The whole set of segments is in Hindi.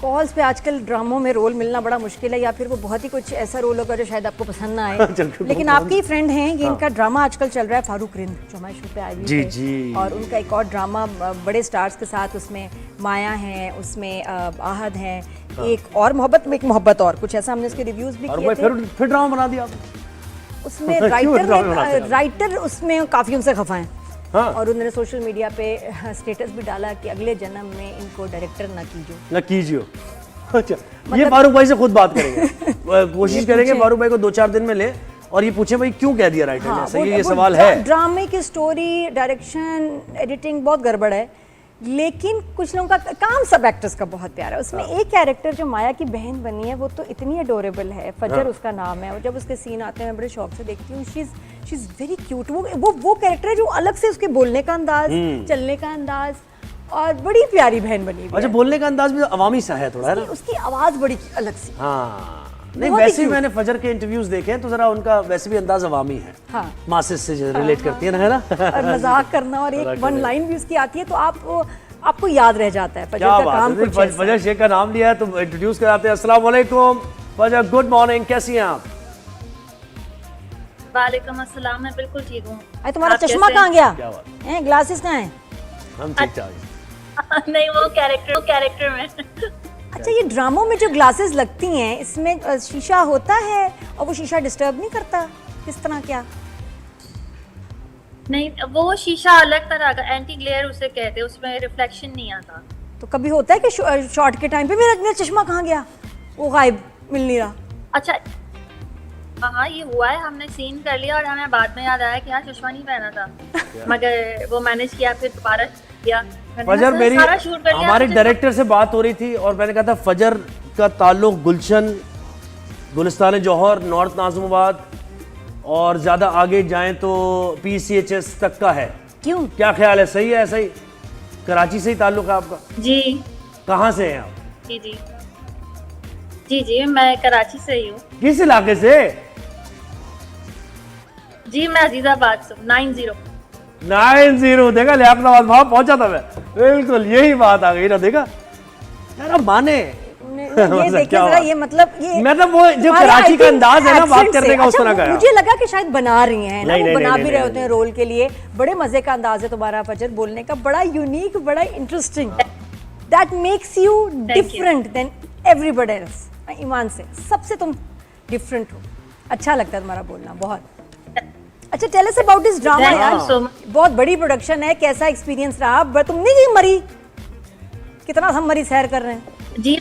कॉल्स पे आजकल ड्रामों में रोल मिलना बड़ा मुश्किल है, या फिर वो बहुत ही कुछ ऐसा रोल होगा जो शायद आपको पसंद ना आए। लेकिन आपके ही फ्रेंड हैं, ये इनका ड्रामा आजकल चल रहा है फारूक रिंद, जो हमारे शो पे आए हुए थे, और उनका एक और ड्रामा बड़े स्टार्स के साथ, उसमें माया हैं, उसमें आहद हैं, एक और मोहब्बत और कुछ ऐसा, हमने उसके रिव्यूज भी किए थे। फिर ड्रामा बना दिया उसमें राइटर उसमें काफ़ी उनसे खफा हैं। हाँ। और उन्होंने सोशल मीडिया पे स्टेटस भी डाला कि अगले जन्म में इनको डायरेक्टर ना कीजिए। अच्छा, ये फारूक भाई से खुद बात करेंगे, कोशिश करेंगे फारूक भाई को 2-4 दिन में ले और ये पूछे भाई क्यों कह दिया राइटर ने, सही ये सवाल है। ड्रामे की स्टोरी, डायरेक्शन, एडिटिंग बहुत गड़बड़ है, लेकिन कुछ लोगों का काम सब एक्टर्स का बहुत प्यारा है। उसमें एक कैरेक्टर जो माया की बहन बनी है वो तो इतनी अडोरेबल है, फजर उसका नाम है, और जब उसके सीन आते हैं मैं बड़े शौक से देखती हूँ। She is very cute. वो कैरेक्टर है जो अलग से उसके बोलने का अंदाज, चलने का अंदाज, और बड़ी प्यारी बहन बनी हुई है। अच्छा, बोलने का अंदाज भी अवामी सा है थोड़ा, है ना? उसकी आवाज बड़ी अलग सी। हाँ, नहीं वैसे ही मैंने फजर के इंटरव्यूज देखे हैं तो जरा उनका वैसे भी अंदाज अवामी है। हाँ, मासिस से रिलेट करती है ना, है ना? और मजाक करना, और एक वन लाइन भी उसकी आती है तो आपको याद रह जाता है। फजर का काम कुछ ऐसा। फजर शेख का नाम लिया है तो इंट्रोड्यूस कराते हैं। अस्सलाम वालेकुम फजर, गुड मॉर्निंग, कैसी हैं आप? वालेकुम अस्सलाम, मैं बिल्कुल ठीक हूँ। अरे तुम्हारा चश्मा कहाँ गया? हैं, ग्लासेस कहाँ हैं? हम ठीक ठाक। नहीं, वो कैरेक्टर में। अच्छा, ये ड्रामों में जो ग्लासेस लगती हैं इसमें शीशा होता है और वो शीशा डिस्टर्ब नहीं करता, किस तरह क्या? नहीं, वो शीशा अलग तरह का, एंटी ग्लेयर उसे कहते हैं, उसमें रिफ्लेक्शन नहीं आता। तो कभी होता है कि शॉट के टाइम पे मेरा चश्मा कहाँ गया, वो गायब, मिल नहीं रहा? अच्छा, हाँ ये हुआ है, हमने सीन कर लिया और हमें बाद में याद आया कि यार चश्मा नहीं पहना था, मगर वो मैनेज किया, फिर दोबारा किया। फजर, मेरी हमारे डायरेक्टर से बात हो रही थी और मैंने कहा था फजर का ताल्लुक गुलशन, गुलिस्तान जौहर, नॉर्थ नाज़िमाबाद और ज्यादा आगे जाएं तो PCHS तक का है। क्यों, क्या ख्याल है? सही है? ऐसा ही कराची से ही ताल्लुक है आपका? जी। कहाँ से हैं आप? जी, मैं कराची से ही हूँ। किस इलाके से? जी, मैं अजीजाबाद से। 90 देखा, लियाकताबाद वहां पहुंचा था मैं, बिल्कुल यही बात आ गई ना, देखा यार, अब माने ये देखिए जरा, ये मतलब वो जो कराची का अंदाज है ना बात करने का, उस तरह का मुझे लगा कि शायद बना रही हैं ना, वो बना भी रहे होते हैं रोल के लिए। बड़े मजे का अंदाज है तुम्हारा फजर, बोलने का बड़ा यूनिक, बड़ा interesting, that makes you different than everybody else. ईमान से सबसे तुम डिफरेंट हो, अच्छा लगता है तुम्हारा बोलना बहुत। अच्छा, tell us about this drama यार, बहुत बड़ी प्रोडक्शन है, कैसा एक्सपीरियंस रहा? तुम नहीं गई मरी? कितना हम मरी सैर कर रहे हैं। जी,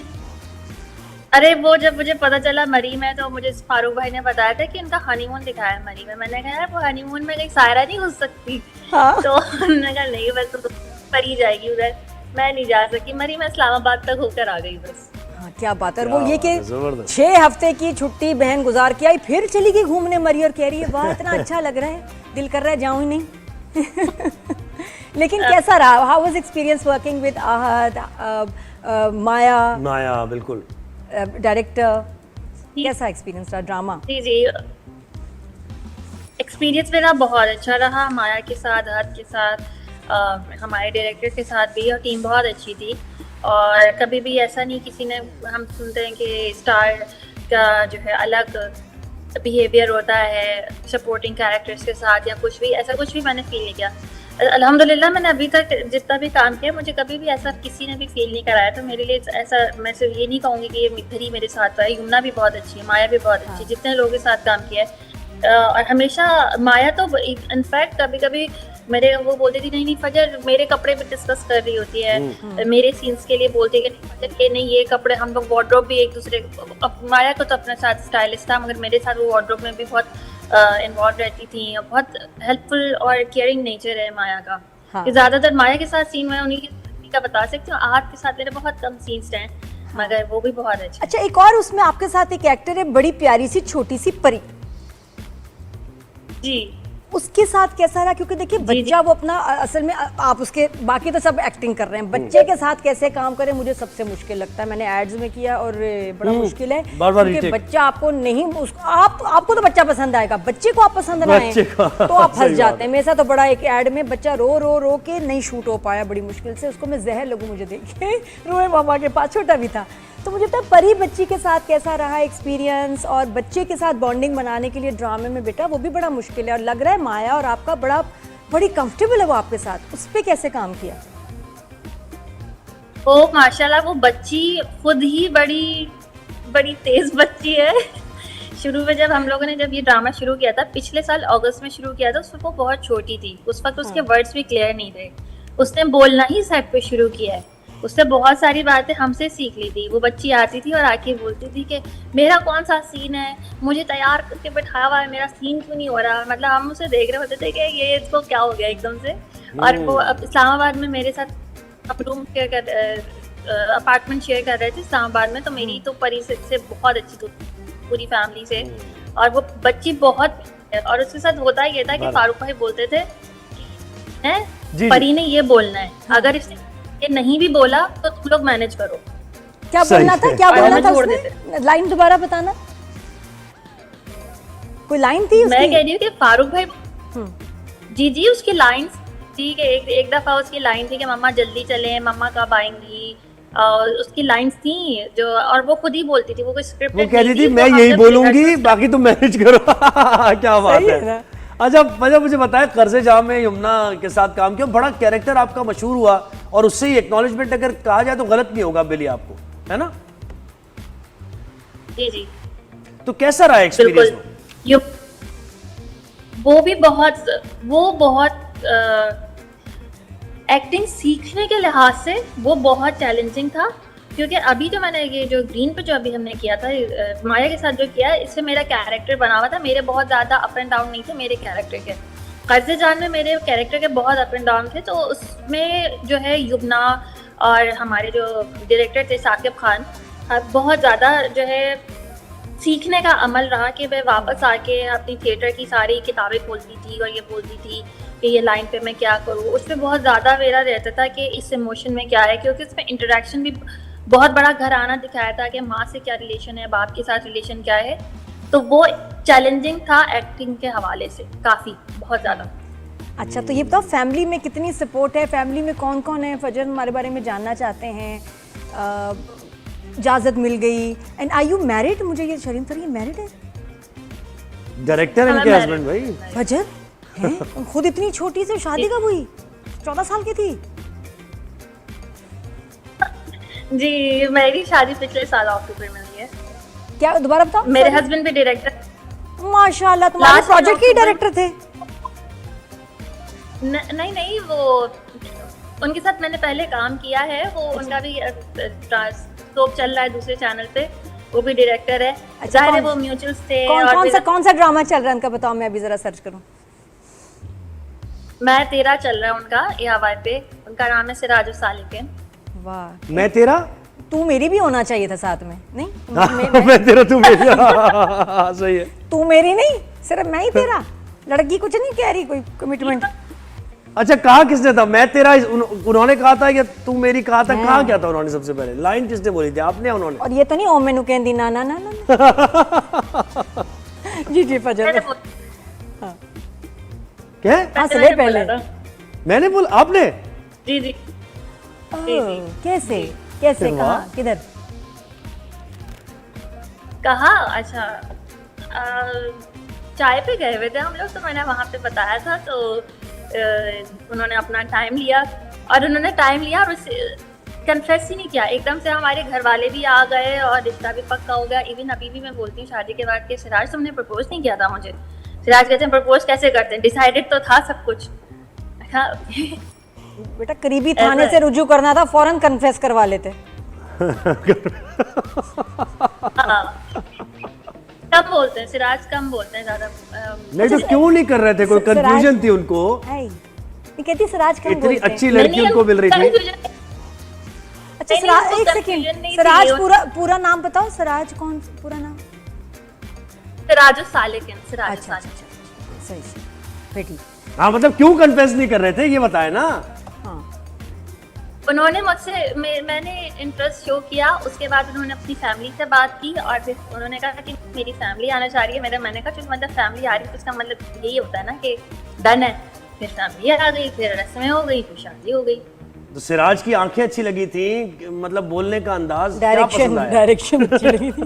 अरे वो जब मुझे पता चला मरी में, तो मुझे फारूक भाई ने बताया था कि उनका हनीमून दिखाया है मरी में। मैंने कहा यार वो हनीमून में कहीं सायरा नहीं हो सकती? हाँ? तो उन्होंने कहा नहीं, बस तो परी जाएगी उधर, मैं नहीं जा सकी मरी, मैं इस्लामाबाद तक होकर आ गई बस। हाँ, क्या बात है। वो ये कि 6 हफ्ते की छुट्टी बहन गुजार के आई, फिर चली गई घूमने मरी, और कह रही है वाह इतना अच्छा लग रहा है, दिल कर रहा है जाऊं ही नहीं। लेकिन कैसा रहा? How was experience working with Ahad, Maya? बिल्कुल, डायरेक्टर, कैसा एक्सपीरियंस रहा ड्रामा? जी, एक्सपीरियंस मेरा बहुत अच्छा रहा, माया के साथ, आहद के साथ, हमारे डायरेक्टर के साथ भी, और टीम बहुत अच्छी थी। और कभी भी ऐसा नहीं किसी ने, हम सुनते हैं कि स्टार का जो है अलग बिहेवियर होता है सपोर्टिंग कैरेक्टर्स के साथ या कुछ भी, ऐसा कुछ भी मैंने फील नहीं किया। अल्हम्दुलिल्लाह, मैंने अभी तक जितना भी काम किया मुझे कभी भी ऐसा किसी ने भी फील नहीं कराया। तो मेरे लिए ऐसा, मैं सिर्फ ये नहीं कहूँगी कि ये इधर ही मेरे साथ है। यमुना भी बहुत अच्छी है, माया भी बहुत अच्छी, जितने लोगों के साथ काम किया है। और हमेशा माया तो इनफैक्ट कभी कभी मेरे वो बोलती थी नहीं फजर, मेरे कपड़े भी डिस्कस कर रही होती है, मेरे सीन्स के लिए बोलती है कि फजर के नहीं ये कपड़े, हम लोग वार्डरोब भी एक दूसरे, माया को तो अपने साथ स्टाइलिस्ट था मगर मेरे साथ वो वार्डरोब में भी बहुत इन्वॉल्व रहती थी। बहुत हेल्पफुल और केयरिंग नेचर है माया का। हाँ। कि ज्यादातर माया के साथ सीन मैं उन्हीं का बता सकती हूँ, आहद के साथ मेरे बहुत कम सीन्स हैं। हाँ। मगर वो भी बहुत अच्छे। अच्छा, एक और उसमें आपके साथ एक एक्टर है, बड़ी प्यारी सी छोटी सी परी। जी, उसके साथ कैसा रहा? क्योंकि देखिए बच्चा वो अपना, असल में आप उसके, बाकी तो सब एक्टिंग कर रहे हैं, बच्चे के साथ कैसे काम करें मुझे सबसे मुश्किल लगता है। मैंने एड्स में किया और बड़ा मुश्किल है, क्योंकि बच्चा आपको नहीं, आपको तो बच्चा पसंद आएगा, बच्चे को आप पसंद ना आए तो आप फंस जाते हैं। मेरे साथ तो बड़ा एक एड में बच्चा रो के नहीं शूट हो पाया, बड़ी मुश्किल से, उसको मैं जहर लगूं मुझे देखे, रोए मामा के पास, छोटा भी था। तो मुझे पता है परी बच्ची के साथ कैसा रहा एक्सपीरियंस, और बच्चे के साथ बॉन्डिंग बनाने के लिए ड्रामे में बेटा वो भी बड़ा मुश्किल है, और लग रहा है माया और आपका बड़ी कंफर्टेबल है वो आपके साथ, उस पर कैसे काम किया? वो माशाल्लाह वो बच्ची खुद ही बड़ी तेज बच्ची है। शुरू में जब हम लोगों ने जब ये ड्रामा शुरू किया था, पिछले साल अगस्त में शुरू किया था, उस वक्त वो बहुत छोटी थी, उस वक्त उसके वर्ड्स भी क्लियर नहीं थे। उसने बोलना ही सेट पे शुरू किया है। उसने बहुत सारी बातें हमसे सीख ली थी। वो बच्ची आती थी और आके बोलती थी कि मेरा कौन सा सीन है, मुझे तैयार करके बैठाया हुआ है, मेरा सीन क्यों नहीं हो रहा। मतलब हम उसे देख रहे होते थे कि ये इसको क्या हो गया एकदम से। और वो अब इस्लामाबाद में मेरे साथ रूम शेयर कर अपार्टमेंट शेयर कर रहे थे इस्लामाबाद में, तो मेरी तो परी से बहुत अच्छी थी पूरी फैमिली से, और वो बच्ची बहुत, और उसके साथ होता ये था कि फारूक भाई बोलते थे हैं परी ने ये बोलना है, अगर इसने ये नहीं भी बोला तो तुम लोग मैनेज करो। क्या बोलना था, क्या बोलना था उसने? लाइन दोबारा बताना, कोई लाइन थी उसकी? मैं कह रही हूँ कि फारूक भाई जी उसकी लाइन थी कि एक दफा उसकी लाइन थी कि मम्मा जल्दी चले, मम्मा कब आएंगी, और उसकी लाइंस थी जो, और वो खुद ही बोलती थी, वो कोई स्क्रिप्ट वो कह रही थी मैं यही बोलूंगी बाकी तुम मैनेज करो। क्या बात है। अच्छा मुझे बताया, कर्ज़े जहां में यमुना के साथ काम किया, बड़ा कैरेक्टर आपका मशहूर हुआ, और उससे ही एक्नॉलेजमेंट अगर कहा जाए तो गलत नहीं होगा बिली आपको, है ना? जी तो कैसा रहा एक्सपीरियंस? वो बहुत एक्टिंग सीखने के लिहाज से वो बहुत चैलेंजिंग था, क्योंकि अभी जो मैंने ये जो ग्रीन पे जो अभी हमने किया था माया के साथ जो किया, इससे मेरा कैरेक्टर बना हुआ था। मेरे बहुत ज़्यादा अप एंड डाउन नहीं थे मेरे कैरेक्टर के। कर्ज़े जान में मेरे कैरेक्टर के बहुत अप एंड डाउन थे, तो उसमें जो है युबना और हमारे जो डायरेक्टर थे साकिब खान, बहुत ज़्यादा जो है सीखने का अमल रहा कि मैं वापस आके अपनी थिएटर की सारी किताबें खोलती थी और ये बोलती थी कि ये लाइन पे मैं क्या करूँ। उसमें बहुत ज़्यादा मेरा रहता था कि इस इमोशन में क्या है, क्योंकि उसमें इंटरेक्शन भी बहुत बड़ा घराना दिखाया था कि माँ से क्या रिलेशन है, बाप के साथ रिलेशन क्या है, तो वो चैलेंजिंग था एक्टिंग के हवाले से काफ़ी, बहुत ज़्यादा। अच्छा, तो ये बताओ फैमिली में कितनी सपोर्ट है, फैमिली में कौन कौन है? फजर हमारे बारे में जानना चाहते हैं। इजाज़त मिल गई, एंड आर यू मैरिड? मुझे ये शरीम सर ये मैरिड है? डायरेक्टर इनके हस्बैंड भाई फजर हैं? खुद इतनी छोटी से शादी कब हुई? 14 साल की थी? जी मेरी शादी पिछले साल अक्टूबर में हुई है। क्या दोबारा बताओ? मेरे हस्बैंड भी डायरेक्टर। माशाल्लाह, तुम्हारे प्रोजेक्ट के डायरेक्टर थे? नहीं, वो उनके साथ मैंने पहले काम किया है, वो उनका भी सोप चल रहा है दूसरे चैनल पे, वो भी डायरेक्टर है। जाहिर है वो म्यूचुअल्स थे। कौन सा ड्रामा चल रहा है उनका, बताओ, मैं अभी जरा सर्च करूं। मैं तेरा चल रहा है उनका AY पे, उनका नाम है सिराज सालिकिन। वाह, मैं तेरा, तू मेरी भी होना चाहिए था साथ में, नहीं? मैं तेरा तू मेरी। सही है। तू मेरी नहीं, सिर्फ मैं ही तेरा। लड़की कुछ नहीं कह रही, कोई कमिटमेंट। अच्छा, कहा किसने था मैं तेरा? उन्होंने कहा था या तू मेरी कहा था? कहा क्या था उन्होंने? सबसे पहले लाइन किसने बोली थी, आपने उन्होंने? और ये तो नहीं ओ मैनू कहंदी ना ना ना ना। जी फजर क्या हंस ले पहले। मैंने बोला, आपने? जी कैसे कहा, किधर कहा? अच्छा, चाय पे गए हुए थे हम लोग, तो मैंने वहाँ पे बताया था, तो उन्होंने अपना टाइम लिया, और उन्होंने टाइम लिया और कन्फेस ही नहीं किया। एकदम से हमारे घर वाले भी आ गए और रिश्ता भी पक्का हो गया। इवन अभी भी मैं बोलती हूँ शादी के बाद कि सिराज तुमने प्रपोज नहीं किया था मुझे। सिराज कहते हैं प्रपोज कैसे करते हैं, डिसाइडेड तो था सब कुछ। बेटा करीबी थाने से रुजू करना था, फौरन कन्फेस करवा लेते। कम बोलते हैं सिराज, कम बोलते हैं ज्यादा। नहीं तो क्यों नहीं कर रहे थे? कोई कंफ्यूजन थी उनको? ये कहती सिराज कम बोलते हैं। इतनी अच्छी लड़की उनको मिल रही थी। अच्छा सिराज, एक सेकंड, सिराज पूरा नाम बताओ। सिराज कौन, पूरा नाम? सिराज सालिकिन। सिराज सालिकिन, सही फिर ठीक। हाँ, मतलब क्यों कन्फेस नहीं कर रहे थे ये बताए ना। उन्होंने मुझसे, मैंने इंटरेस्ट शो किया, उसके बाद उन्होंने अपनी फैमिली से बात की, और फिर उन्होंने कहा कि मेरी फैमिली आना चाह रही है। मैंने कहा कि मतलब फैमिली आ रही है तो इसका मतलब यही होता है ना कि डन है। फिर फैमिली आ गई, फिर रस्में हो गई, फिर शादी हो गई। तो सिराज की आंखें अच्छी लगी थी, मतलब बोलने का अंदाज क्या पसंद आया? डायरेक्शन अच्छी लगी थी।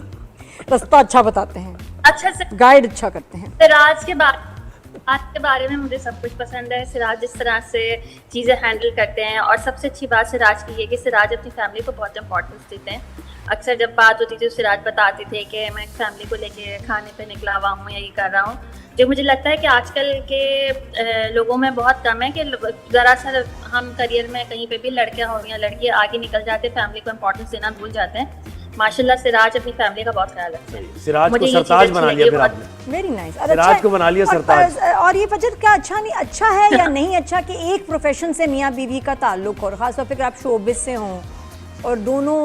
रास्ता अच्छा बताते हैं, अच्छा से गाइड अच्छा करते हैं। सिराज के बारे में मुझे सब कुछ पसंद है। सिराज जिस तरह से चीज़ें हैंडल करते हैं, और सबसे अच्छी बात सिराज की ये कि सिराज अपनी फैमिली को बहुत इंपॉर्टेंस देते हैं। अक्सर जब बात होती थी तो सिराज बताते थे कि मैं फैमिली को लेके खाने पे निकला हुआ हूँ या ये कर रहा हूँ, जो मुझे लगता है कि आजकल के लोगों में बहुत कम है कि ज़रा सा हम करियर में कहीं पे भी लड़कियाँ हो या लड़के आगे निकल जाते, फैमिली को इंपॉर्टेंस देना भूल जाते हैं। माशाल्लाह सिराज अपनी फैमिली का बहुत ख्याल रखते हैं। सिराज को मुझे ये सरताज चीज़ बना अच्छी लिया लगी फिर बहुत। आपने। Very nice. सिराज को बना लिया सरताज। और ये फजर क्या अच्छा नहीं अच्छा है या नहीं अच्छा कि एक प्रोफेशन से मियाँ बीवी का ताल्लुक, और खासतौर पर अगर आप शोबिस से हों और दोनों